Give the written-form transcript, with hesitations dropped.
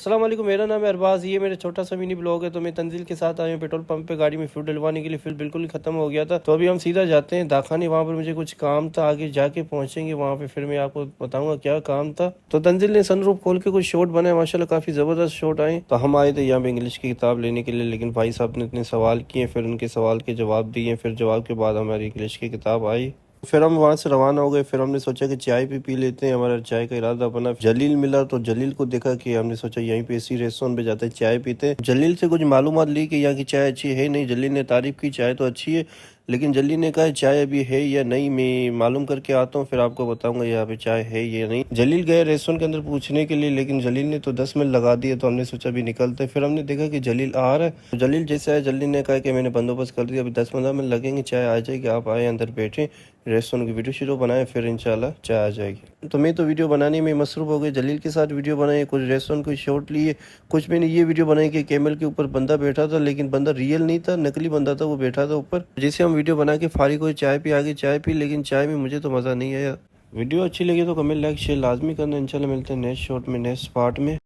अस्सलाम वालेकुम, मेरा नाम है अरबाज। ये मेरा छोटा सा मिनी ब्लॉग है। तो मैं तंजील के साथ आया हूँ पेट्रोल पंप पे गाड़ी में फ्यूल डलवाने के लिए। फ्यूल बिल्कुल ही खत्म हो गया था, तो अभी हम सीधा जाते हैं दाखानी। वहाँ पर मुझे कुछ काम था, आगे जाके पहुंचेंगे वहाँ पे, फिर मैं आपको बताऊंगा क्या काम था। तो तंजील ने सनरूफ खोल के कुछ शॉट बनाए, माशाल्लाह काफी जबरदस्त शॉट आए। तो हम आए थे यहाँ पे इंग्लिश की किताब लेने के लिए, लेकिन भाई साहब ने इतने सवाल किए, फिर उनके सवाल के जवाब दिए, फिर जवाब के बाद हमारी इंग्लिश की किताब आई। फिर हम वहाँ से रवाना हो गए। फिर हमने सोचा कि चाय भी पी लेते हैं। हमारा चाय का इरादा बना। जलील मिला तो जलील को देखा कि हमने सोचा यहीं पे इसी रेस्टोरेंट पे जाते हैं, चाय पीते हैं। जलील से कुछ मालूमात ली कि यहाँ की चाय अच्छी है नहीं। जलील ने तारीफ की चाय तो अच्छी है, लेकिन जलील ने कहा चाय अभी है या नहीं, मैं मालूम करके आता हूँ, फिर आपको बताऊंगा यहाँ पे चाय है या नहीं। जलील गए रेस्टोरेंट के अंदर पूछने के लिए, लेकिन जलील ने तो 10 मिनट लगा दिए। तो हमने सोचा अभी निकलते हैं। फिर हमने देखा कि जलील आ रहा है। तो जलील जैसे आया, जलील ने कहा कि मैंने बंदोबस्त कर दिया, अभी 10-15 मिनट लगेंगे, चाय आ जाएगी, आप आए अंदर बैठे, रेस्टोरेंट की वीडियो शीडियो बनाए, फिर इंशाल्लाह चाय आ जाएगी। तो मैं तो वीडियो बनाने में मसरूफ हो गए, जलील के साथ वीडियो बनाई, कुछ रेस्टोरेंट को शॉट लिए, कुछ मैंने ये वीडियो बनाई कि कैमल के ऊपर बंदा बैठा था, लेकिन बंदा रियल नहीं था, नकली बंदा था, वो बैठा था ऊपर। जैसे हम वीडियो बना के फारिग हुए, चाय पी, आगे चाय पी, लेकिन चाय में मुझे तो मज़ा नहीं आया। वीडियो अच्छी लगी तो कमेंट लाइक शेयर लाजमी करना। इंशाल्लाह मिलते हैं नेक्स्ट शॉट में, नेक्स्ट पार्ट में।